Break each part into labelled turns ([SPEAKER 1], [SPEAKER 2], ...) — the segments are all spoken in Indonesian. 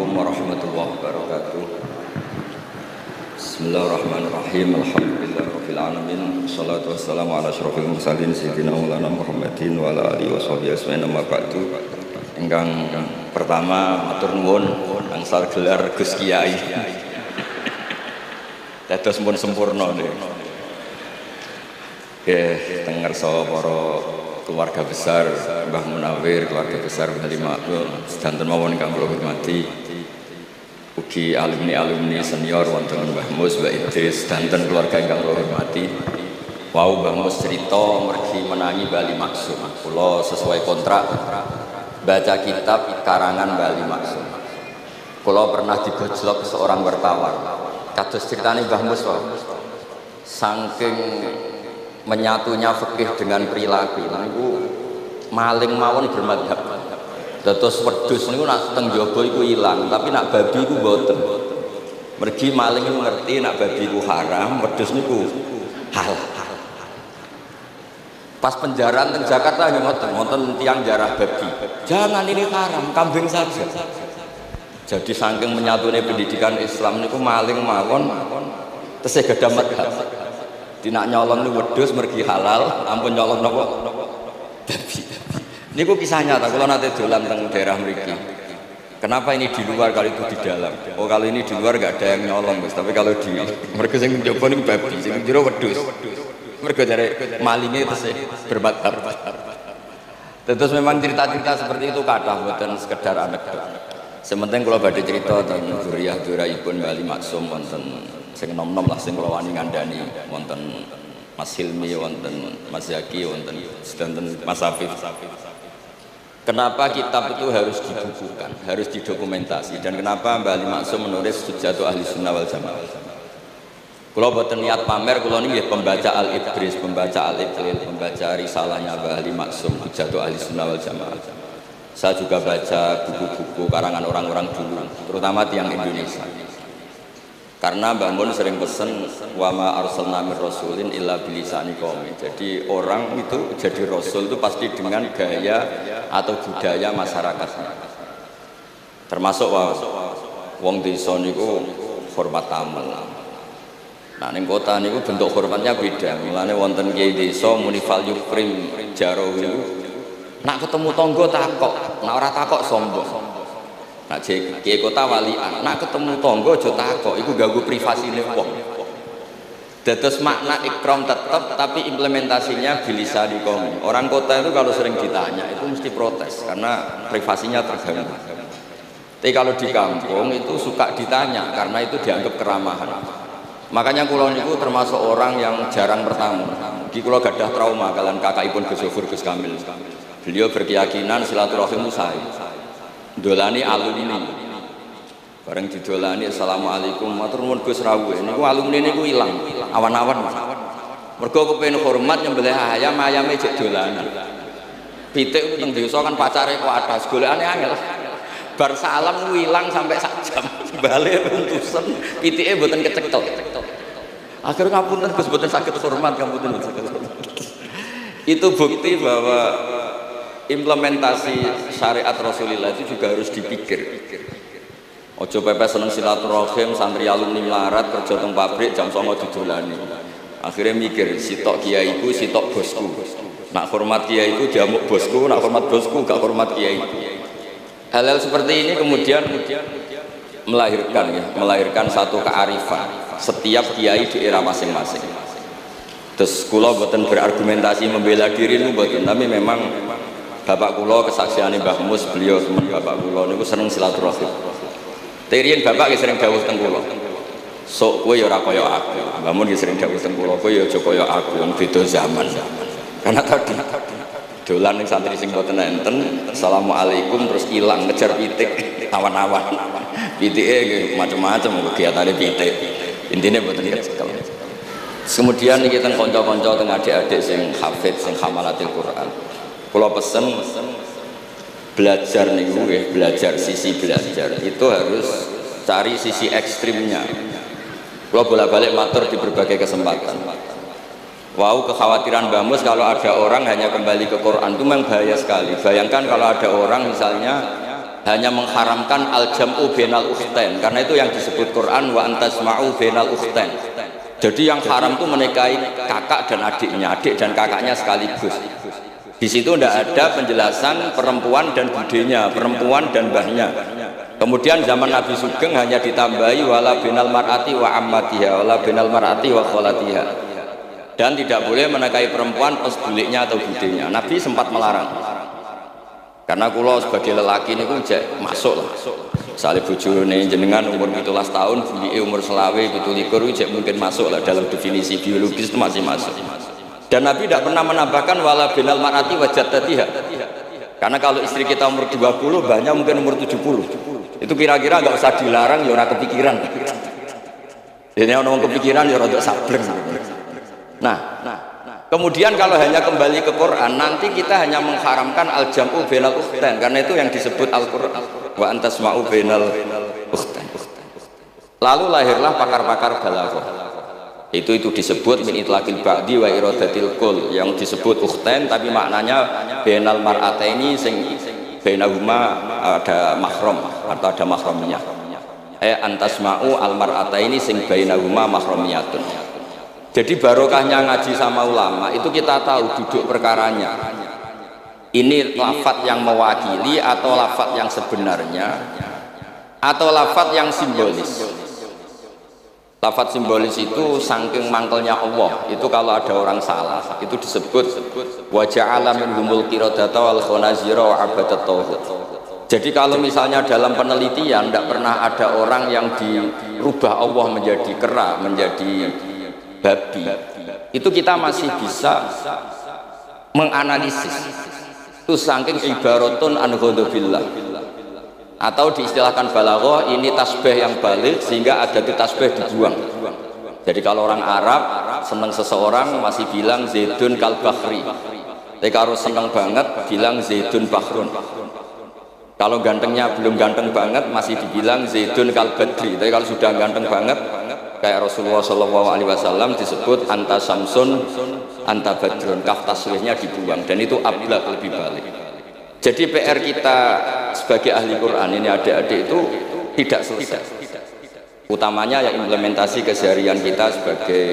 [SPEAKER 1] Assalamualaikum warahmatullahi wabarakatuh. Bismillahirrahmanirrahim. Alhamdulillahirabbil alamin. Wassalatu wassalamu ala asyrofil mursalin sayyidina Maulana Muhammadin wa ala alihi washabihi ajmain. Amma ba'du. Ingkang pertama matur nuwun angsal gelar Gus Kiai. Dados pun sempurna nggih. Nggih, teng ngarsa para keluarga besar Mbah Munawir, keluarga besar Mbah Makmum, sedanten mawon ingkang kula hormati. Ugi alumni senior wonten Mbah Mus, Mbah Idris, sedanten keluarga ingkang kula hormati. Wau Mbah Mus cerita mergi menangi Bali Maksum. Kula sesuai kontrak baca kitab karangan Bali Maksum. Kula pernah digojlok seorang wartawan. Kados critane Mbah Mus wae. Saking menyatunya fikih dengan perilaku niku maling mawon bermadhab. Dados wedhus niku nak teng jaba iku ilang, tapi nak babi iku mboten. Mergi maling iku ngerti nak babi iku haram, wedhus niku halal. Pas penjaraan teng Jakarta nggih ngoten tiyang jarah babi. Jangan ini haram, kambing saja. Jadi saking menyatune pendidikan Islam niku maling mawon tesih gadah madhab. Tidak nyolong ini wedhus mergi halal, ampun nyolong nopo babi. Niku kisah nyata. Kalau nanti dolan teng daerah mriki. Kenapa ini di luar kalau itu di dalam? Oh kalau ini di luar nggak ada yang nyolong, Mas. Tapi kalau di mereka sing njopo niku babi, sing jero wedhus. Mereka dari malingnya itu bermadhab. Terus memang cerita-cerita seperti itu kathah mboten sekedar anekdot. Sementing kalau badhe cerita tentang zuriyah-zuriyahipun Bali Maksum wonten sing nom-nom lah sing kula wani ngandani wonten Mas Hilmi, wonten Mas Zaki, wonten sedanten Mas Afif. Kenapa kitab itu harus dibukukan, harus didokumentasi, dan kenapa Bali Maksum menulis Hujjatu Ahli Sunnah wal Jamaah? Kula boten niat pamer, kula niki pembaca Al-Ibris, pembaca Al-Iqlil, pembaca risalahnya Bali Maksum Hujjatu Ahli Sunnah wal Jamaah. Saya juga baca buku-buku karangan orang-orang dulu, terutama tiang Indonesia. Karena Mbah Mun sering pesen wa ma arsalna mir rasulin illa bilisani qaumi. Jadi orang itu jadi rasul itu pasti dengan gaya atau budaya masyarakatnya. Termasuk wong desa niku hormat tamu. Nah ning kota niku bentuk hormatnya beda. Mulane wonten kiai desa munifal yukrim jarawi. Nak ketemu tonggo takok, nak ora takok sombong. Nak kiai kota walian, nak ketemu tonggo aja takok, iku ganggu privasine wong. Dados makna ikram tetap, tapi implementasinya bilisani qaum. Orang kota itu kalau sering ditanya itu mesti protes karena privasinya terganggu. Tapi kalau di kampung itu suka ditanya karena itu dianggap keramahan. Makanya kula niku termasuk orang yang jarang bertamu. Di kula gadah trauma kalian kakakipun Gus Zofur Gus Kamil. Beliau berkeyakinan silaturahim usai. Dolani alumni. Bareng didolani assalamualaikum matur nuwun Gus rawuh. Niku alumni niku ilang, awan-awan. Mergo kepengin hormat nyembelih ayame jek dolanan. Pitik teng desa kan pacare kok atas, golekane angel. Bar salam niku ilang sampai sak jam. Bali untusen, pitike mboten kecekel. Akhir ngapunten Gus mboten saged hormat ngapunten. Itu bukti bahwa implementasi syariat Rasulullah itu juga harus dipikir. Ojo pepe seneng silaturahim, santri alumni melarat kerja teng pabrik jam 09.00 didolani. Akhirnya mikir, sitok kiaiku, sitok bosku. Nak hormat kiaiku diamuk bosku, nak hormat bosku gak hormat kiaiku. Hal-hal seperti ini kemudian melahirkan satu kearifan setiap kiai di era masing-masing. Terus kula boten berargumentasi membela diri niku boten, tapi memang bapak kula kesaksiane Mbah Mus, beliau teman bapak kula niku seneng silaturahim. Terian bapak ki sering dawuh teng kula. Sok kowe ya ora kaya aku. Mbah Mun ki sering dawuh teng kula, kowe ya aja kaya aku, wong beda zaman. Karena tadi dolan ning santri sing boten enten, assalamualaikum terus ilang ngejar pitik awan-awan. Pitike nggih macam-macam kegiatane pitik. Intine boten kecekel. Kemudian kita konco-konco teng adik-adik sing hafid, sing hamalatil Quran. Kalau pesen belajar nih belajar sisi belajar itu harus cari sisi ekstrimnya. Kalau bolak-balik matur di berbagai kesempatan. Wow, kekhawatiran Mbah Mus kalau ada orang hanya kembali ke Quran itu memang bahaya sekali. Bayangkan kalau ada orang misalnya hanya mengharamkan al-jam'u bainal ukhtain, karena itu yang disebut Quran wa antasma'u bainal ukhtain. Jadi yang haram itu menikahi kakak dan adiknya, adik dan kakaknya sekaligus. Di situ tidak ada penjelasan perempuan dan budenya, perempuan dan mbahnya. Kemudian zaman Nabi Sugeng hanya ditambahi wala binal mar'ati wa ammatiha, wala binal mar'ati wa kholatiha. Dan tidak boleh menikahi perempuan pas buliknya atau budenya. Nabi sempat melarang. Karena kula sebagai lelaki ini pun masuk lah. Misalnya bojone jenengan umur 17 tahun, bulike umur selawe 17 mungkin masuk lah dalam definisi biologis itu masih masuk. Dan Nabi tidak pernah menambahkan wala binal mar'ati wa jaddatiha. Karena kalau istri kita umur 20, banyak mungkin umur 70. Itu kira-kira nggak usah dilarang, ya orang kepikiran. Jadi orang kepikiran ya rodok sableng. Nah, kemudian kalau hanya kembali ke Quran, nanti kita hanya mengharamkan al-jam'u bainal ukhtain, karena itu yang disebut Al-Quran wa antasma'u bainal ukhtain. Lalu lahirlah pakar-pakar balaghah. Itu disebut min itlaqil ba'di wa iradatil kul, yang disebut ukhtain tapi maknanya bainal mar'ataini sing bainahuma ada mahram atau ada mahramiyah. Antasma'u al mar'ataini sing bainahuma mahramiyatun. Jadi barokahnya ngaji sama ulama itu kita tahu duduk perkaranya. Ini lafadz yang mewakili atau lafadz yang sebenarnya atau lafadz yang simbolis. Lafadz simbolis itu saking mangkelnya Allah. Itu kalau ada orang salah itu disebut wa ja'ala minhumul qiradata wal khanazira wa abadat tauhid. Jadi kalau misalnya dalam penelitian tidak pernah ada orang yang dirubah Allah menjadi kera, menjadi babi, itu kita masih bisa menganalisis. Itu saking ibaratun an ghadabillah, atau diistilahkan balaghah ini tasbih yang balik sehingga ada itu tasbih dibuang. Jadi kalau orang Arab senang seseorang masih bilang zaidun kal bakhri, tapi kalau senang banget bilang zaidun bahrun. Kalau gantengnya belum ganteng banget masih dibilang zaidun kal badri, tapi kalau sudah ganteng banget kayak Rasulullah SAW disebut anta samsun anta badrun, kaf taswihnya dibuang, dan itu ablaq lebih balik. Jadi PR kita sebagai ahli Quran ini adik-adik itu tidak selesai, utamanya ya implementasi keseharian kita sebagai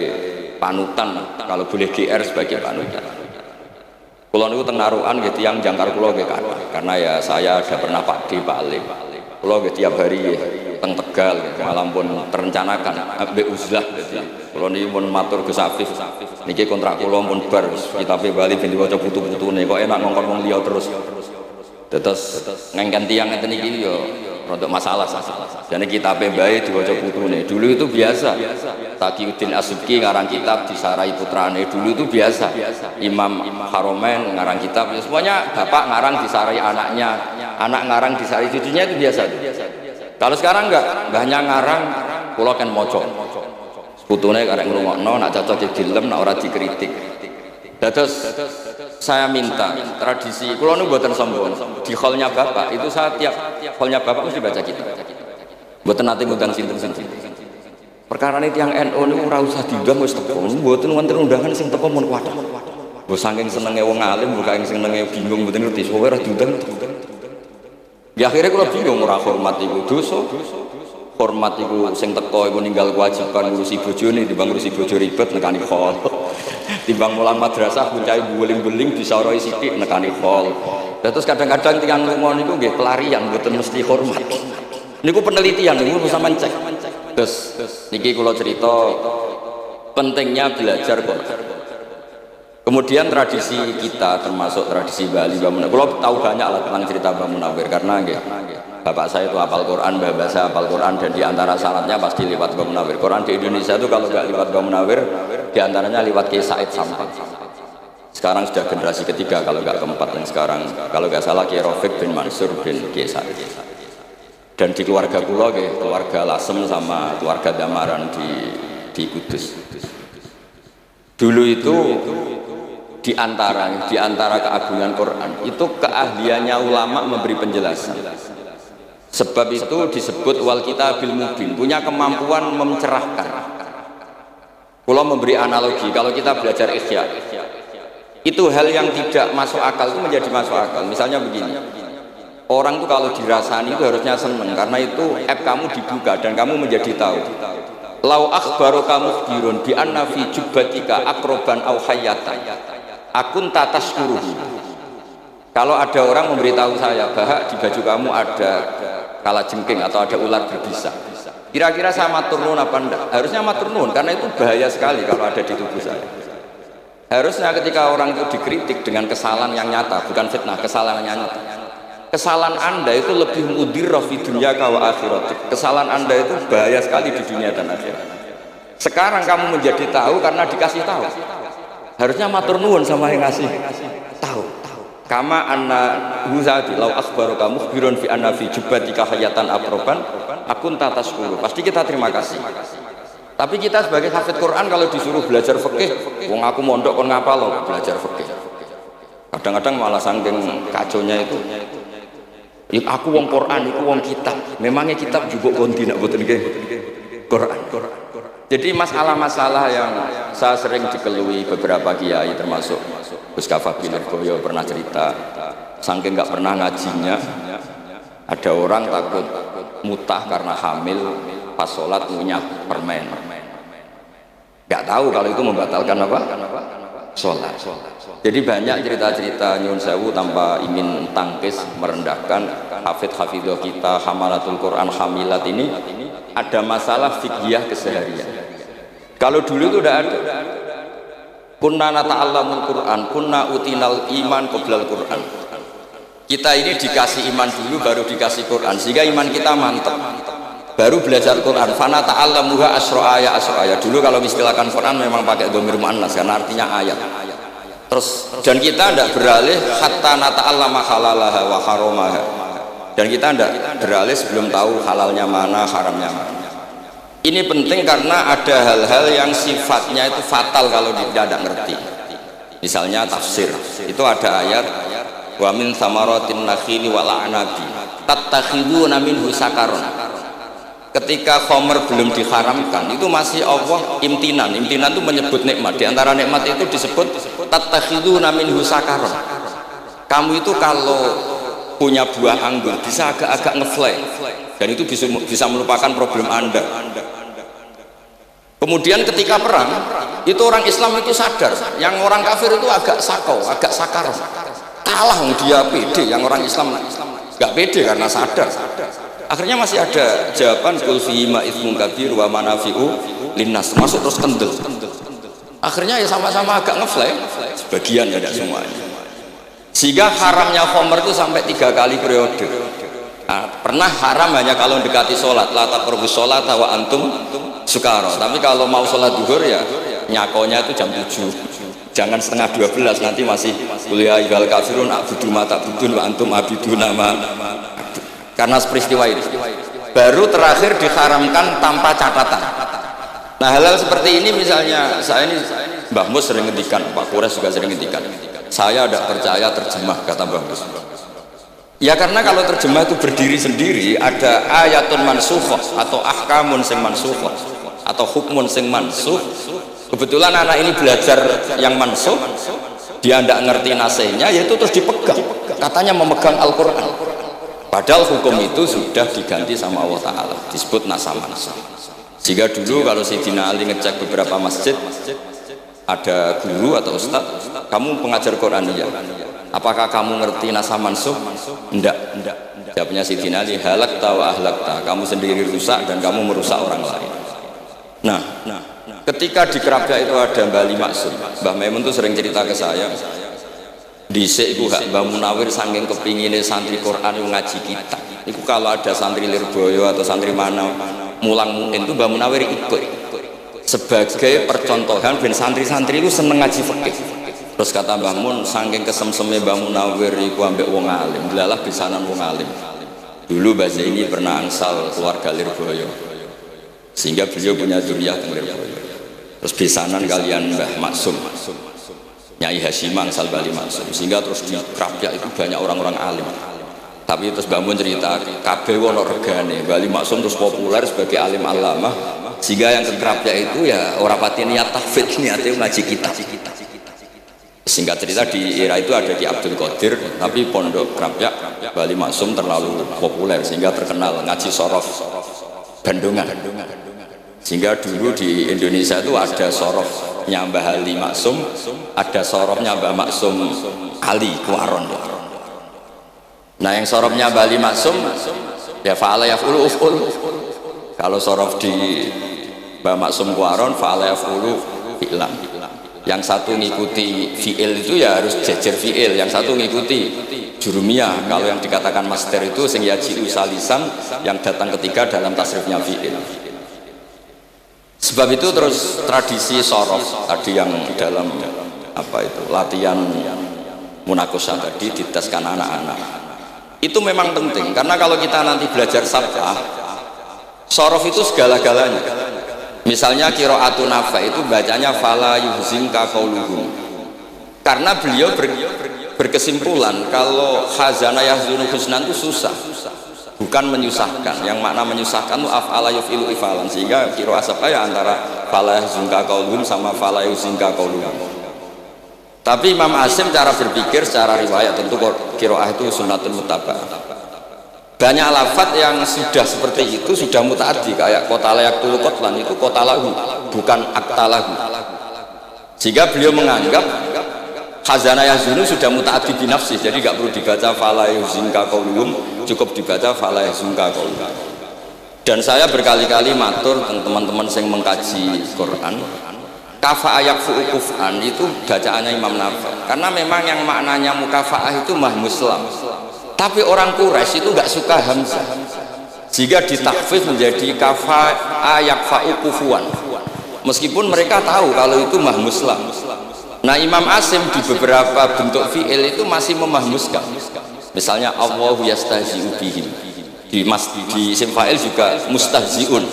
[SPEAKER 1] panutan, kalau boleh GR sebagai panutan. Kulo niku teng narukan gitu yang jangkar kulo nggih karena ya saya ada pernah Pak D Pak Alim. Kulo nggih tiap hari teng Tegal malah pun terencanakan ambek uzlah dadi kulo niki pun matur Gus Afif niki kontrak kulo pun bar kitabe Bali ben diwaca putu-putune kok enak ngongkon wong liya terus. Terus ngengken tiyang ngeten iki yo rodok masalah. Jane kitabe bae diwaca putune. Dulu itu biasa. Taqiyuddin As-Subki ngarang kitab disarai putrane, dulu itu biasa. Imam Haromen ngarang kitab, semuanya bapak ngarang disarai anaknya, anak ngarang disarai cucunya, itu biasa. Kalau sekarang enggak, mbahnya ngarang, kula kan moco. Putune karek ngrungokno, nak cocok dilem, nak ora dikritik. Terus saya minta tradisi, kula niku mboten sombong. Di hallnya bapak itu saya tiap hallnya bapak mesti baca kitab. Mboten nate ngundang sinten-sinten. Perkara ini tiang NU ini ora usah diundang wis teko, mboten wonten undangan sing teko mun kuat. Mbok saking senenge wong alim, mbok saking senenge bingung mboten ngerti sowe ora diundang. Ya akhirnya kula bingung, ora hormat iku dosa. Hormat iku sing teko iku ninggal kewajiban ngurusi bojone, timbang ngurusi bojo ribet nekani khol. Timbang mulang madrasah puncai beling-beling disaroi sithik nekani khol. Terus kadang-kadang tiang lunga niku nggih pelarian mboten mesti hormat. Niku penelitian niku sampean cek. Terus niki kula cerita pentingnya belajar Quran. Kemudian tradisi kita termasuk tradisi Bali Mbah Munawir. Kula tahu banyak lah tentang cerita Mbah Munawir karena nggih bapak saya itu hafal Quran, mbah saya hafal Quran, dan diantara syaratnya pasti lewat Mbah Munawir. Quran di Indonesia itu kalau nggak lewat Mbah Munawir diantaranya lewat Kiai Said Sampang. Sekarang sudah generasi ketiga kalau nggak keempat, yang sekarang kalau nggak salah Kiai Rafiq bin Mansur bin Kiai Said. Dan di keluarga kula nggih, keluarga Lasem sama keluarga Damaran di Kudus. Dulu itu di antara keagungan Quran itu keahliannya ulama memberi penjelasan. Sebab itu disebut wal kitabil mubin, punya kemampuan mencerahkan. Kula memberi analogi, kalau kita belajar Ihya, itu hal yang tidak masuk akal itu menjadi masuk akal. Misalnya begini, Orang tuh kalau dirasani itu harusnya seneng, karena itu app kamu dibuka dan kamu menjadi tahu. Lau akhbaru kamu birun bi anna fi jubbatika akroban au hayyatan akun tataskuruhu. Kalau ada orang memberitahu saya bahwa di baju kamu ada kalajengking atau ada ular berbisa, kira-kira saya matur nuwun apa enggak? Harusnya matur nuwun, karena itu bahaya sekali kalau ada di tubuh saya. Harusnya ketika orang itu dikritik dengan kesalahan yang nyata, bukan fitnah, kesalahan yang nyata. Kesalahan Anda itu lebih mudirrah fi dunya wa akhirat. Kesalahan Anda itu bahaya sekali di dunia dan akhirat. Sekarang kamu menjadi tahu karena dikasih tahu. Harusnya matur nuwun sama yang ngasih tahu. Kama anna huzati law akhbaru kamu birun fi anna fi jubbatika hayatan aproban akun tatasqulu. Pasti kita terima kasih. Tapi kita sebagai hafid Quran kalau disuruh belajar fikih, wong aku mondok kon ngapal loh belajar fikih. Kadang-kadang malah saking kaconya itu, aku wong Quran, aku wong kitab. Memangnya kitab juga konti nak boten nggih Quran. Jadi masalah-masalah yang saya sering dikelui beberapa kiai termasuk Gus Kafabil Boyo pernah cerita, saking nggak pernah ngajinya, ada orang takut mutah karena hamil pas sholat ngunyah permen. Nggak tahu kalau itu membatalkan apa? Sholat. Jadi banyak cerita-cerita nyun sewu tanpa ingin tangkis merendahkan hafidh-hafidhah kita, hamalatul Quran, hamilat ini ada masalah fikih keseharian. Kalau dulu itu udah ada. Kunna nata'allamul Quran, kunna utinal iman qoblal Quran. Kita ini dikasih iman dulu baru dikasih Quran, sehingga iman kita mantap. Baru belajar Quran. Fana ta'allamuha asro'aya asro'aya. Dulu kalau istilahkan Quran memang pakai dhamir muannas karena artinya ayat. Terus dan kita tidak beralih hatta nata'allama halalaha wa haramaha. Dan kita tidak beralih sebelum tahu halalnya mana, haramnya mana. Ini penting karena ada hal-hal yang sifatnya itu fatal kalau tidak ngerti. Misalnya tafsir. Itu ada ayat wa min samaratin nakhili wal a'nabi tattakhiduna minhu sakaron. Ketika khomer belum diharamkan itu masih Allah imtinan. Imtinan itu menyebut nikmat. Di antara nikmat itu disebut tattakhiduna minhu sakaron. Kamu itu kalau punya buah anggur bisa agak-agak ngeflay dan itu bisa melupakan problem Anda. Kemudian ketika perang itu orang Islam itu sadar, yang orang kafir itu agak sakau, agak sakar, kalah dia pede, yang orang Islam nggak pede karena sadar. Akhirnya masih ada jawaban kul fihi ma itsmun kabir wa manafi'u linnas, masuk terus kendel. Akhirnya ya sama-sama agak ngeflay, sebagian ya tidak semuanya. Sehingga haramnya khomer itu sampai 3 kali periode. Nah, pernah haram hanya kalau mendekati sholat, la taqrabus sholat wa antum sukara. Tapi kalau mau sholat duhur ya nyakonya itu jam 7, jangan setengah 12, nanti masih kuliah ayyuhal kafirun a'budu ma ta'budun wa antum abiduna ma. Karena peristiwa ini baru terakhir diharamkan tanpa catatan. Nah hal-hal seperti ini misalnya saya ini Mbah Mus sering ngendikan, Pak Kures juga sering ngendikan, saya tidak percaya terjemah, kata Mbah Mus. Ya karena kalau terjemah itu berdiri sendiri, ada ayatun mansukhah atau ahkamun sing mansukhah atau hukmun sing mansuh. Kebetulan anak ini belajar yang mansuh, dia tidak ngerti nasihnya, yaitu terus dipegang, katanya memegang Al-Quran, padahal hukum itu sudah diganti sama Allah Ta'ala, disebut nasah mansuh. Sehingga dulu kalau Sayyidina Ali ngecek beberapa masjid, ada guru atau ustaz, kamu pengajar Quran ya? Apakah kamu ngerti nasah mansuh? Enggak. Jawabnya Sayyidina Ali, halakta wa ahlakta, kamu sendiri rusak dan kamu merusak orang lain. Nah, ketika di Kerapia itu ada Mbah Ali Maksum, Mbah Maimun itu sering cerita ke saya, dhisik iku hak Mbah Munawir saking kepingine santri Quran ngaji kitab. Iku kalau ada santri Lirboyo atau santri mana mulang mungkin itu Mbah Munawir ikut sebagai percontohan ben santri-santri itu seneng ngaji fikih. Terus kata Mbah Mun, saking kesemseme Mbah Munawir iku ambek wong alim, delalah pisanan wong alim. Dulu Mbah Zaini pernah angsal keluarga Lirboyo, sehingga beliau punya zuriyah teng Lirboyo. Terus pisanan kalian Mbah Maksum, Nyai Hasyim angsal Bali Maksum, sehingga terus di Krapia itu banyak orang-orang alim. Tapi terus Mbah Mun cerita, kabeh ono regane, Bali Maksum terus populer sebagai alim alamah, sehingga yang ke Krapia itu ya ora pati niat tahfidz, niate ngaji kitab. Singkat cerita di era itu ada di Abdul Qadir, tapi Pondok Krapyak Bali Maksum terlalu populer sehingga terkenal ngaji sorof Bandungan. Sehingga dulu di Indonesia itu ada sorofnya Mbah Ali Maksum, ada sorofnya Mbah Maksum Ali Kuaron. Nah yang sorofnya Mbah Ali Maksum ya fa'ala yaf'ulu uf'ul. Kalau sorof di Mbah Maksum Kuaron fa'ala yaf'ulu fi'lam. Yang satu ngikuti fi'il itu ya harus jejer fi'il, yang satu ngikuti jurumiyah. Kalau yang dikatakan master itu sing yaji'u salisan, yang datang ketiga dalam tasrifnya fi'il. Sebab itu terus tradisi sorof tadi yang dalam apa itu latihan munakosah tadi diteskan anak-anak itu memang penting, karena kalau kita nanti belajar sab'ah sorof itu segala-galanya. Misalnya qiraatun Nafi' itu bacanya fala yuhzinka qauluhum, karena beliau berkesimpulan kalau khazana yahzunu husnan itu susah, bukan menyusahkan. Yang makna menyusahkan itu af'ala yuf'ilu ifalan, sehingga qiraat sab'ah ya antara fala yuhzinka qauluhum sama fala yuhzinka qauluhum. Tapi Imam Asim cara berpikir secara riwayat tentu qiraat itu sunnatun mutaba'ah. Banyak lafaz yang sudah seperti itu sudah mutaaddi, kayak kota layak tulu kotlan itu kota lahu bukan akta lahu, sehingga beliau menganggap khazana yazunu sudah mutaaddi binafsi, jadi nggak perlu dibaca fala yuzinka qauluhum, cukup dibaca fala yazunka qauluhum. Dan saya berkali-kali matur teman-teman yang mengkaji Quran, kafa ayak fu'ukufan itu bacaannya Imam Nafi', karena memang yang maknanya mukafaah itu mah muslam. Tapi orang Quraisy itu nggak suka hamzah, sehingga ditakfif menjadi kafa ayak fa'ukufuan, meskipun mereka tahu kalau itu mahmuslam. Nah Imam Asim di beberapa bentuk fi'il itu masih memahmuskan, misalnya Allahu yastahzi'u bihim, di isim fa'il juga mustahzi'un.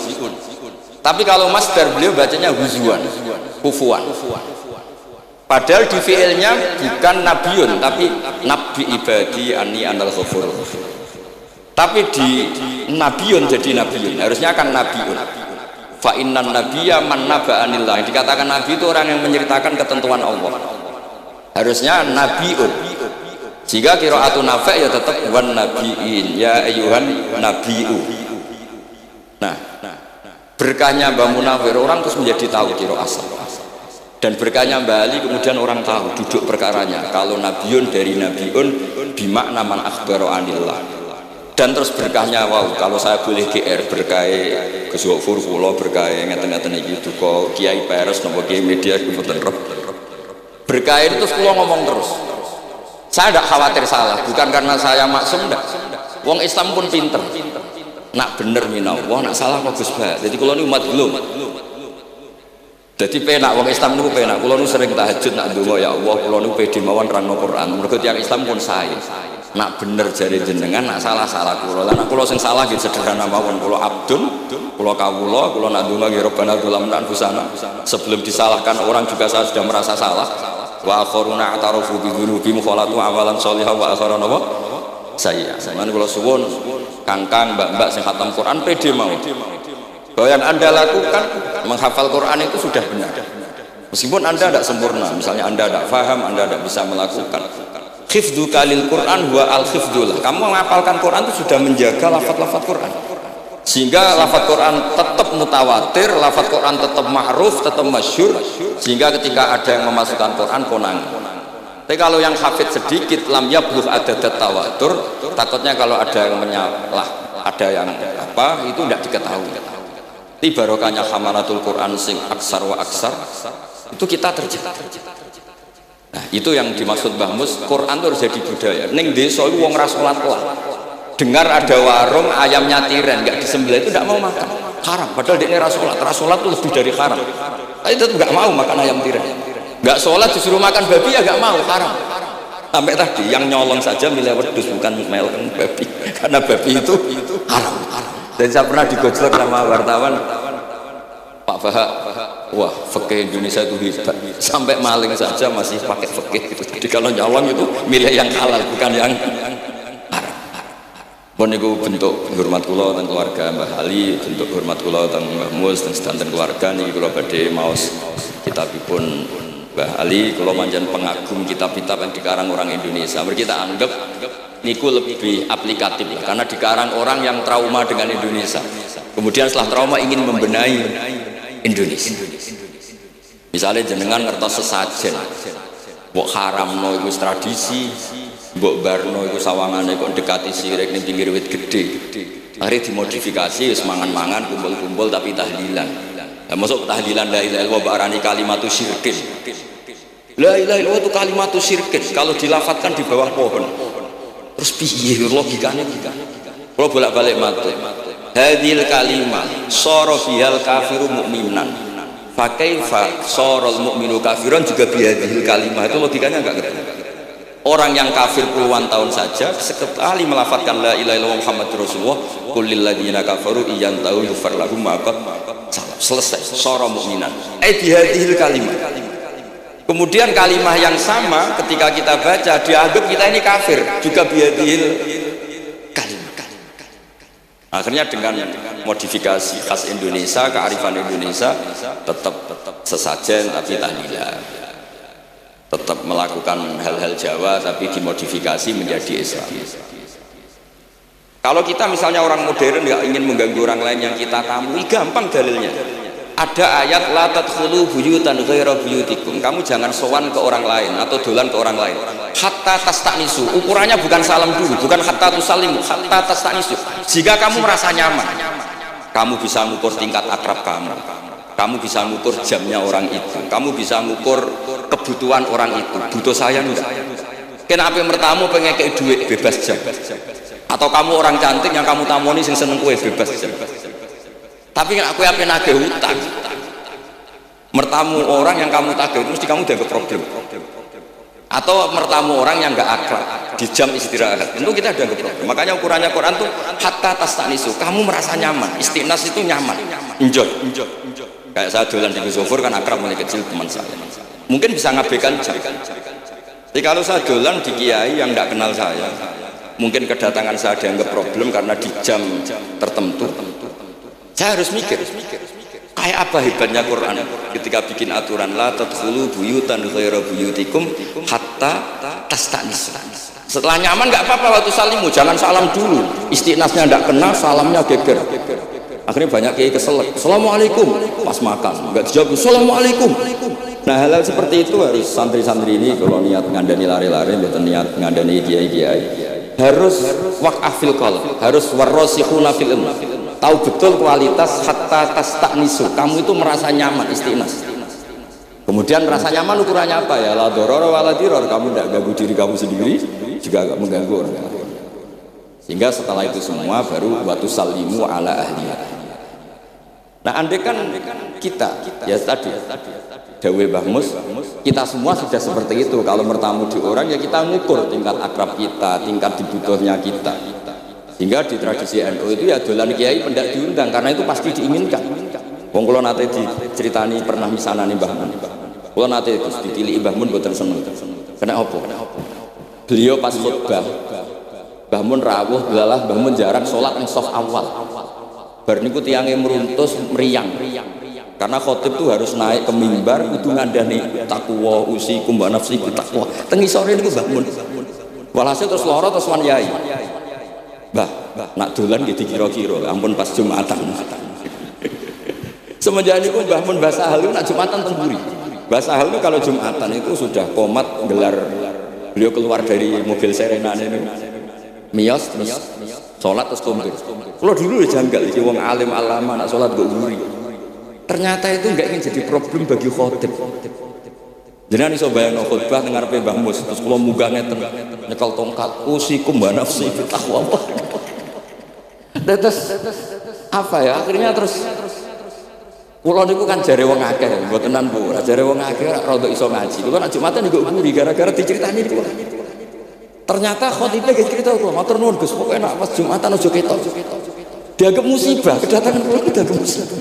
[SPEAKER 1] Tapi kalau masdar beliau bacanya huzuan, kufuan. Padahal di fi'ilnya bukan nabiyun, tapi nabi ibadi ani anal ghafur. Tapi di nabiyun jadi nabiyun, harusnya kan nabiyun. Fa innan nabiyya man naba anillah. Dikatakan nabi itu orang yang menceritakan ketentuan Allah. Harusnya nabiyun. Jika qiraatun Nafi' ya tetap wan nabiin, ya ayyuhan nabiu. Nah, berkahnya Mbah Munawir orang terus menjadi tahu qiraat asal. Dan berkahnya Mbah Ali kemudian orang tahu duduk perkaranya kalau nabiun dari nabiun bimakna man akhbaro anillah. Dan terus berkahnya wow, kalau saya boleh GR berkah Ghazwafur kula berkah ngeten-ngeten iki duka Kiai Peres napa Kiai media mboten roh. Berkah itu terus kula ngomong terus. Saya tidak khawatir salah, bukan karena saya maksum ndak. Wong Islam pun pinter. Nak bener minallah, nak salah kok Gus Bah. Jadi kula niku umat belum. Jadi penak wong Islam niku penak. Kula niku sering tahajud nak ndonga ya Allah, kula niku pede mawon rangno Quran. Mergo tiyang Islam pun sae. Nak bener jare jenengan, nak salah kula. Lah nak kula sing salah nggih sederhana mawon. Kula abdun, kula kawula, kula nak ndonga nggih Rabbana dzalamna anfusana. Sebelum disalahkan orang juga saya sudah merasa salah. Wa akharuna atarafu bi dzunubihim khalatu amalan sholihan wa akharuna wa sayya. Sampeyan kula suwun kangkang mbak-mbak sing khatam Quran pede mawon. Bahwa yang Anda lakukan menghafal Quran itu sudah benar, meskipun Anda tidak sempurna, misalnya Anda tidak faham, Anda tidak bisa melakukan khifdu kalil Quran wa al khifdullah. Kamu menghafalkan Quran itu sudah menjaga lafaz-lafaz Quran, sehingga lafaz Quran tetap mutawatir, lafaz Quran tetap ma'ruf, tetap masyhur, sehingga ketika ada yang memasukkan Quran konangan. Tapi kalau yang hafid sedikit lam yablugh adadat tawatur, takutnya kalau ada yang menyalah, ada yang apa itu tidak diketahui. Di barokahnya hamalatul Quran sing aksar wa aksar itu kita terjadi. Nah itu yang dimaksud Mbah Mus, Quran itu harus jadi budaya. Ning desa itu wong ra salat lah, dengar ada warung ayamnya tiren nggak disembelih itu tidak mau makan, haram. Padahal dia ra salat itu lebih dari haram. Tapi itu nggak mau makan ayam tiren, nggak sholat disuruh makan babi ya nggak mau, haram. Sampai tadi yang nyolong saja milih wedhus bukan melken babi, karena babi itu haram. Dan saya pernah digojlok sama wartawan, Pak Bahak, wah fikih Indonesia itu hebat, sampai maling saja masih pakai fikih gitu. Jadi kalau nyolong itu milih yang halal bukan yang haram. Pun itu bentuk hormat kula dan keluarga Mbah Ali, bentuk hormat kula dan Mbah Mus dan sedanten keluarga niki kula badhe maos kitabipun Mbah Ali kalau manjan pengagum kitab-kitab yang dikarang orang Indonesia, kita anggap niku lebih aplikatif lah, karena dikarang orang yang trauma dengan Indonesia, kemudian setelah trauma ingin membenahi Indonesia. Misalnya jenengan ngertos sesajen, mbok haramno iku tradisi, mbok barno iku sawangane kok dekati sirik ning pinggir wit gede. Akhirnya dimodifikasi wis mangan-mangan kumpul-kumpul tapi tahlilan. Lah masuk tahlilan la ilaha illallah barani kalimatus syirkin. La ilaha illallah itu kalimatus syirkin kalau dilafatkan di bawah pohon. Terus piye logikanya? Kalau bolak-balik matur. Hadil kalimah sara bihal kafiru mu'minan. Fa kaifa saral mu'minu kafiran juga bihadil kalimah. Itu logikanya enggak ketemu. Orang yang kafir puluhan tahun saja sekali melafatkan la ilaha illallah Muhammadur Rasulullah qul lil ladzina kafaru iyantahu yufar lahum ma qad selesai sara mu'minan. Bihadil kalimah. Kemudian kalimah yang sama ketika kita baca dianggap kita ini kafir juga biadil kalimah. Akhirnya dengan modifikasi khas Indonesia, kearifan Indonesia tetap sesajen tapi tahlilan. Tetap melakukan hal-hal Jawa tapi dimodifikasi menjadi Islam. Kalau kita misalnya orang modern nggak ingin mengganggu orang lain yang kita tamu, gampang dalilnya. Ada ayat la tadkhulu buyutan ghaira buyutikum. Kamu jangan sowan ke orang lain atau dolan ke orang lain. Hatta tastanisu. Ukurannya bukan salam dulu, bukan hatta tusallimu, hatta tastanisu. Jika kamu merasa nyaman, kamu bisa mengukur tingkat akrab kamu. Kamu bisa mengukur jamnya orang itu. Kamu bisa mengukur kebutuhan orang itu. Butuh saya enggak? Kenapa mertamu pengen kayak duit bebas jam? Atau kamu orang cantik yang kamu tamoni sing seneng kue bebas jam? Tapi aku apa nagih hutang, mertamu orang yang kamu tagih itu mesti kamu dianggap problem. Atau mertamu orang yang nggak akrab di jam istirahat, itu kita dianggap problem. Makanya ukurannya Quran tuh hatta tastanisu, kamu merasa nyaman, istinas itu nyaman, enjoy. Kayak saya dolan di Gusofur kan akrab mulai kecil teman saya, mungkin bisa ngabaikan jam. Jadi kalau saya dolan di kiai yang nggak kenal saya, mungkin kedatangan saya dianggap problem karena di jam tertentu. Saya harus mikir, kayak apa hebatnya Quran ketika bikin aturan la tadkhulu buyutan ghaira buyutikum hatta tastanisu. Setelah nyaman nggak apa-apa waktu salimu, jangan salam dulu. Istinasnya nggak kenal, salamnya geger. Akhirnya banyak kiai keselak. Assalamualaikum pas makan, nggak dijawab. Assalamualaikum. Nah hal-hal seperti itu harus santri-santri ini kalau niat ngandani lari-lari, betul niat ngandani kiai-kiai harus waqafil qalb, harus warrasikhuna fil ilm. Tahu betul kualitas hatta tastanisu, kamu itu merasa nyaman istinas. Kemudian merasa nyaman ukurannya apa ya? La doror wala diror, kamu tidak ganggu diri kamu sendiri juga agak mengganggu orang lain. Sehingga setelah itu semua baru watu salimu ala ahliya. Nah andai kan kita ya tadi dawe Mbah Mus, kita semua sudah seperti itu. Kalau bertamu di orang ya kita ngukur tingkat akrab kita, tingkat dibutuhnya kita. Sehingga di tradisi NU itu ya dolan kiai pendak diundang karena itu pasti diinginkan. Wong kula nate diceritani pernah misanane Mbah Mun. Kula nate Gus ditiliki Mbah Mun mboten seneng. Kena apa? Beliau pas khutbah Mbah Mun rawuh belalah Mbah Mun jarak salat ing shaf awal. Bar niku tiyange meruntus meriang. Karena khotib itu harus naik ke mimbar kudu ngandani takwa usikum wa nafsi bitakwa. Teng isore niku Mbah Mun. Walhasil terus lara terus wan yai. Mbah, nak dolan gitu kira-kira, ampun pas Jumatan. Semenjak itu Mbah Mun Mbah Sahal itu nak Jumatan tengguri. Mbah Sahal itu kalau Jumatan itu sudah komat gelar, beliau keluar dari mobil Serena ini, mios, sholat terus kumpul. Kalau dulu janggal, iki wong alim alama nak sholat gak guri. Ternyata itu nggak ingin jadi problem bagi khotib. Jenengan iso bayangno khutbah teng ngarepe Mbah Mus, terus kula munggah ngeten, nyekel tongkat, usikum wa nafsi bitakwa. Terus apa ya? Akhirnya terus kula niku kan jare wong akeh, mboten tenan Bu. Jare wong akeh ora rada iso ngaji. Kula nek Jumatan niku guri gara-gara diceritani niku. Ternyata khotibnya ge cerita kula, matur nuwun Gus, pokoke nek pas Jumatan aja ketok. Dianggap musibah, kedatangan kula dianggap musibah.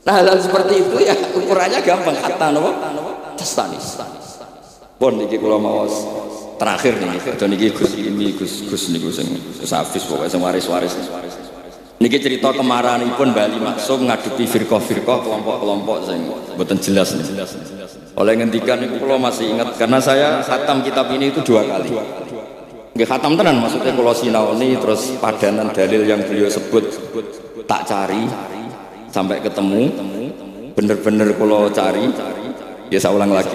[SPEAKER 1] Nah hal seperti itu ya ukurannya gampang, kata napa? Tastanis. Pun niki kula maos terakhir nih, ada niki Gus niku sing Hafiz pokoke sing waris-waris. Niki cerita kemarahanipun Bali Maksum ngadepi firqah-firqah kelompok-kelompok sing mboten jelas. Oleh ngendikan itu kalau masih ingat, karena saya khatam kitab ini itu 2 kali. Nggih khatam tenan, maksudnya kalau sinaoni terus padanan dalil yang beliau sebut tak cari sampai ketemu, bener-bener kalau cari, ya saya ulang lagi,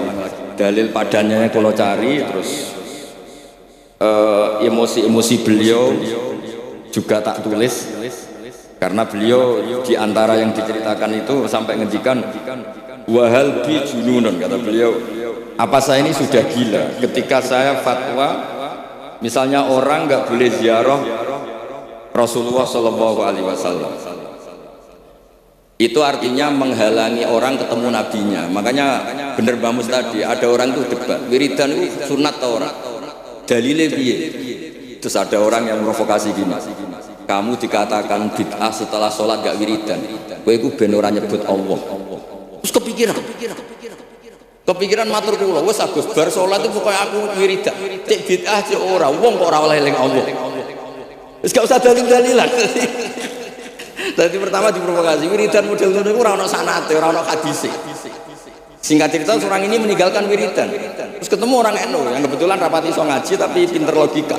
[SPEAKER 1] dalil padannya kalau cari, terus emosi-emosi beliau juga tak tulis, karena beliau diantara yang diceritakan itu sampai ngendikan wahal bi jununun, kata beliau, apa saya ini sudah gila ketika saya fatwa misalnya orang nggak boleh ziarah Rasulullah Shallallahu Alaihi Wasallam, itu artinya menghalangi orang ketemu nabinya. Makanya bener Mbak Mus tadi, ada orang itu debat wiridan itu sunat atau orang dalilnya piye, terus ada orang yang provokasi gini, kamu dikatakan bid'ah setelah sholat gak wiridan, kowe iku ben ora nyebut Allah. Terus kepikiran matur kula, wis Agus bar salat itu pokoke aku wiridan. Cek bid'ah cek ora, wong kok ora oleh eling Allah. Wis gak usah dalil-dalilan. Dadi pertama diprovokasi, wiridan model ngono iku ora ono sanate, ora ono hadise. Singkat cerita orang ini meninggalkan wiridan. Terus ketemu orang NU yang kebetulan rapati iso ngaji tapi pinter logika.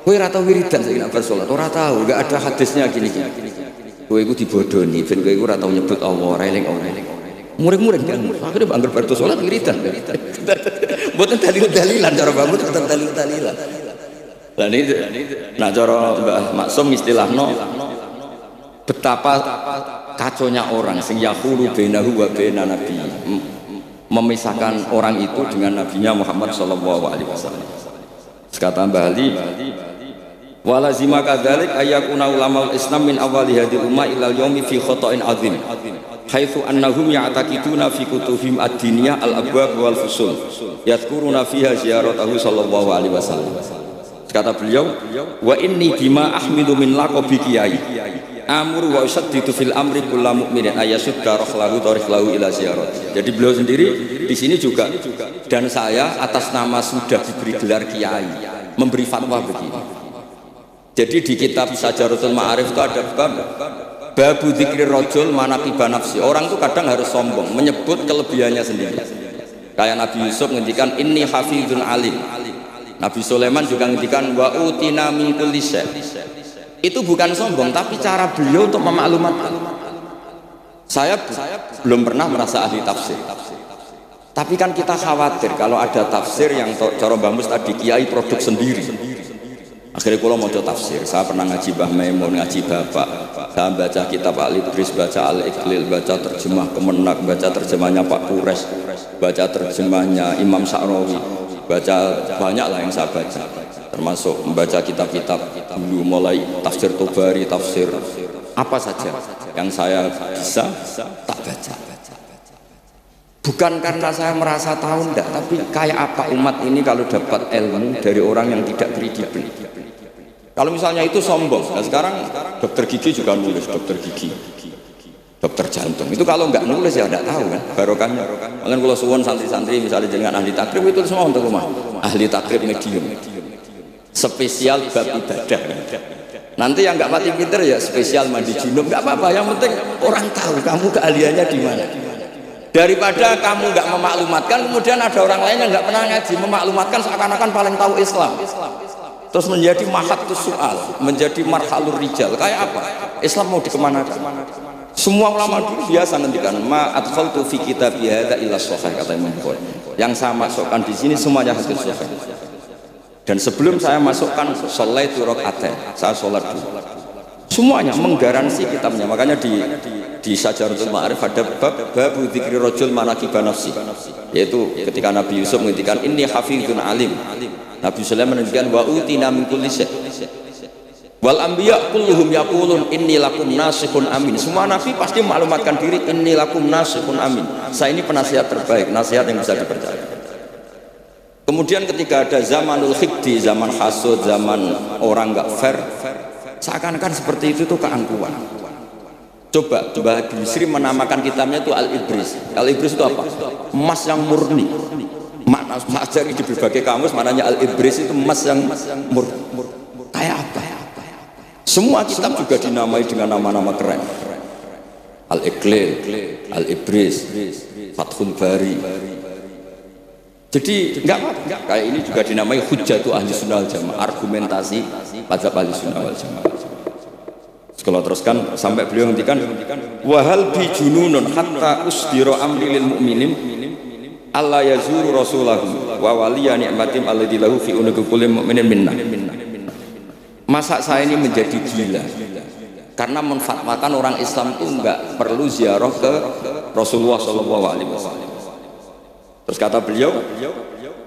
[SPEAKER 1] Kowe ora tau wiridan saiki nek bar salat, ora tau, enggak ada hadisnya gini-gini. Kowe iku dibodoni, ben kowe iku ora tau nyebut Allah, ora eling Allah. Murid-murid kan akhirnya bangger bar salat wiridan. Mboten dalil-dalilan cara bangun mboten dalil-dalilan. Lah niki nak cara Mbah Maksum istilahno betapa kaconya orang sing yaqulu bainahu wa baina nabi, memisahkan orang itu dengan nabinya Muhammad sallallahu alaihi wasallam. Kata Mbah Ali, walazima kadzalik ayakuna ulama Islam min awali hadil ummah ilal yaumi fi khata'in azim haitsu annahum ya'taqiduna fi kutubihim ad-diniyah al-abwab wal fusul yadhkuruna fiha ziyaratahu sallallahu alaihi wasallam. Kata beliau, wa inni bima ahmidu min laqabi kiai amur wa usaddidu fil amri kullu mu'minin ayasudda rahlahu tariklahu ila ziyarat. Jadi beliau sendiri di sini juga, dan saya atas nama sudah diberi gelar kiai memberi fatwa begini. Jadi di kitab Sajaratul Ma'arif itu ada babu dzikri rajul manaqiba nafsi. Orang itu kadang harus sombong menyebut kelebihannya sendiri. Kayak Nabi Yusuf ngendikan inni hafizun alim. Nabi Sulaiman juga ngendikan wa utina min kulli syai'. Itu bukan sombong, tapi cara beliau untuk memaklumatkan. Saya belum pernah merasa ahli tafsir. Tapi kan kita khawatir kalau ada tafsir yang cara Mbah Mus tadi kiai produk sendiri. Akhirnya kalau mau tafsir, saya pernah ngaji Mbah Maimun, ngaji Bapak, saya baca kitab Al-Ibris, baca Al-Iqlil, baca terjemah Kemenak, baca terjemahnya Pak Kures, baca terjemahnya Imam Sa'rawi, baca banyak lah yang saya baca, termasuk membaca kitab-kitab dulu mulai tafsir Tobari, tafsir apa saja yang saya bisa tak baca. Bukan karena saya merasa tahu enggak, tapi kayak apa umat ini kalau dapat ilmu dari orang yang tidak kredibel. Kalau misalnya itu sombong, nah sekarang dokter gigi juga nulis, dokter gigi, dokter jantung, itu kalau nggak nulis ya nggak tahu kan barokahnya. Makanya kalau suwon santri-santri misalnya dengan ahli takrib itu semua untuk rumah, ahli takrib medium, spesial bab ibadah. Nanti yang nggak mati pinter ya spesial mandi junub, nggak apa-apa, yang penting orang tahu kamu keahliannya di mana. Daripada kamu nggak memaklumatkan, kemudian ada orang lain yang nggak pernah ngaji memaklumatkan seakan-akan paling tahu Islam. Terus menjadi mahatus soal, menjadi marhalur rijal. Kayak apa? Islam mau dikemanakan? Semua ulama dulu biasa ngendikan ma adkhaltu fi kitabi hadza illa shahih, kata Imam Bukhari. Yang saya masukkan di sini semuanya hadis sahih. Dan sebelum saya masukkan sholaitu rakaatain, saya sholat dulu. Semuanya menggaransi kitabnya. Makanya di Sajaratul Ma'arif ada babu dzikri rajul manaqiba nafsi, yaitu ketika Nabi Yusuf menghentikan inni hafizun alim, Nabi Sulaiman menghentikan wa utina min kulli syai', wal anbiya kulluhum yaqulun inni lakum nasihun amin. Semua nabi pasti maklumatkan diri inni lakum nasihun amin, saya ini penasihat terbaik, nasihat yang bisa dipercaya. Kemudian ketika ada zamanul khiddi, zaman hasud, zaman orang nggak fair, seakan-akan seperti itu tuh keangkuhan. Coba Bisri menamakan kitabnya itu Al-Ibris. Al-Ibris itu apa? Emas yang murni. Makna emas dari di berbagai kamus, maknanya Al-Ibris itu emas yang murni. Kayak apa? Semua kitab juga dinamai dengan nama-nama keren. Al-Iqlil, Al-Ibris, Fathul Bari, Jadi enggak kayak ini juga dinamai hujjatu ahli sunnah wal jamaah, argumentasi mazhab ahli sunnah wal jamaah. Kalau teruskan sampai beliau ngendikan wahal bi jununun hatta usdira amri lil mu'minin alla yazuru rasulahu wa waliya ni'matim alladzi lahu fi unuqi kulli mu'minin minna. Masa saya ini menjadi gila karena menfatwakan orang Islam itu enggak perlu ziarah ke Rasulullah sallallahu alaihi wasallam. Terus kata beliau,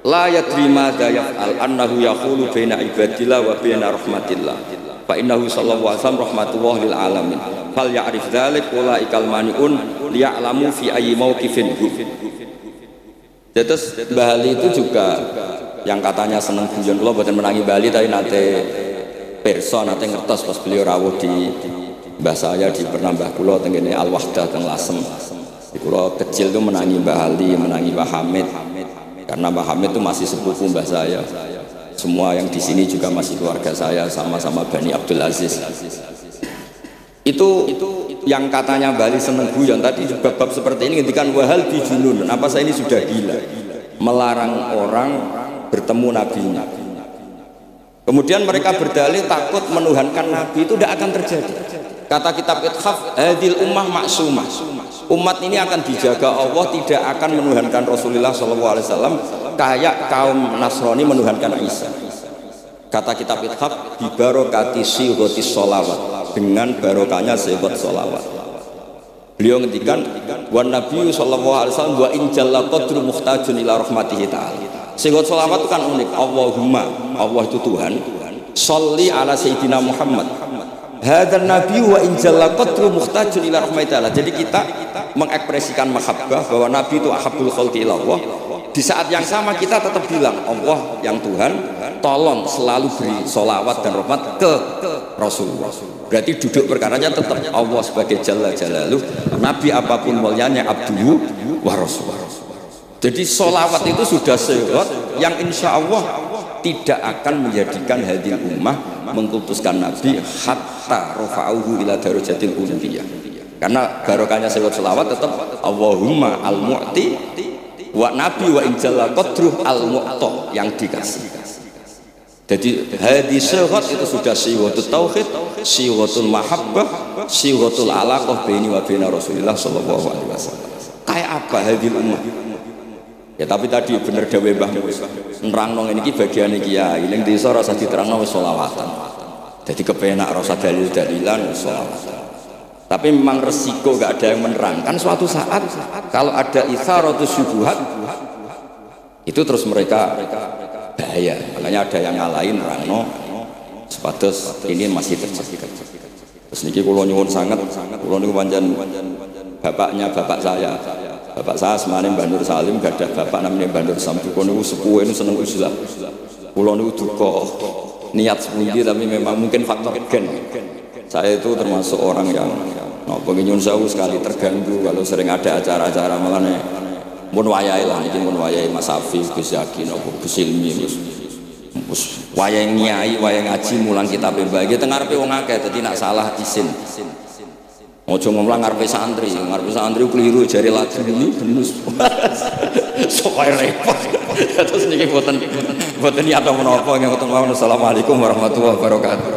[SPEAKER 1] la yadri ma yaf'al annahu yaqulu baina ibadillah wa baina rahmatillah. Fa innahu sallallahu alaihi wasallam rahmatullah lil alamin. Fal ya'rif dzalik ulaikal mani'un liya'lamu fi ayyi mauqifin hum. Terus Bali itu juga yang katanya seneng guyon kula mboten menangi Bali tapi nate pirsa nate ngertos pas beliau rawuh di mbah saya di Pernambah kula teng kene Al Wahdah teng Lasem. Kalau kecil tuh menangi Mbah Ali, menangi Mbah Hamid, karena Mbah Hamid itu masih sepupu Mbah saya. Semua yang di sini juga masih keluarga saya, sama-sama Bani Abdul Aziz. Itu yang katanya Bali seneng guyon tadi bab-bab seperti ini ngendikan wahal bijunun. Apa saya ini sudah gila melarang orang bertemu nabinya. Kemudian mereka berdalih takut menuhankan nabi itu tidak akan terjadi. Kata kitab Ithaf, hadil ummah maksumah. Umat ini akan dijaga Allah, tidak akan menuhankan Rasulullah SAW kayak kaum Nasrani menuhankan Isa. Kata kitab Ithaf, bibarokati sihotis sholawat, dengan barokahnya sigot sholawat. Beliau ngendikan wan Nabi sallallahu alaihi wasallam wa in jalla qadru muhtajun ila rahmatihi ta'ala. Sigot sholawat itu kan unik. Allahumma, Allah itu Tuhan, sholli ala sayyidina Muhammad. Hadzal nabi wa in jalla qadru muhtajun ila rahmatihi ta'ala. Jadi kita mengekspresikan mahabbah bahwa Nabi itu ahabbul khalqi ila Allah. Di saat yang sama kita tetap bilang Allah yang Tuhan tolong selalu beri sholawat dan rahmat ke Rasulullah. Berarti duduk perkaranya tetap Allah sebagai Jalla Jalaluh, Nabi apapun mulianya abduhu wa rasulullah. Jadi sholawat itu sudah sehot yang insya Allah tidak akan menjadikan hadil ummah mengkultuskan Nabi hatta rafa'uhu ila darajatil uluhiyah. Karena barokahnya sehot sholawat tetap Allahumma al-mu'ti wa nabi wa injalla qadruh al-mu'ta yang dikasih. Jadi hadis sehat itu sudah siwatul tauhid, siwatul mahabbah, siwatul alaqah baini wa baina Rasulillah sallallahu alaihi wasallam. Kayak apa hadil ummah? Ya tapi tadi bener dawuh Mbah Mus. Nerangno ngene iki bagiane kiai, ning desa rasa diterangno wis selawatan. Jadi kepenak rasa dalil-dalilan selawatan. Tapi memang resiko gak ada yang menerangkan suatu saat kalau ada itsaratus syubhat itu terus mereka bahaya. Makanya ada yang ngalahin rangno sepatus ini masih terjadi. Terus niki kula nyuwun sangat, kula niku pancen bapaknya bapak saya. Bapak saya semane Mbah Nur Salim gadah bapak namanya Mbah Nur Samdu. Kula niku sepuhe niku seneng Islam. Kula niku duka niat sepundi tapi memang mungkin faktor gen. Saya itu termasuk orang yang pengen sewu sekali terganggu kalau sering ada acara-acara malane mun wayahe lah iki mun wayahe Mas Safi, Gus Yakin, Gus Ilmi, Gus wayahe nyai, wayahe ngaji mulang kitab mbah iki teng ngarepe wong akeh dadi nak salah izin. Ojo ngomong ngarepe santri keliru jari lagi ini benus. Sokoe repot. Terus niki boten niat menapa nggih. Assalamualaikum warahmatullahi wabarakatuh.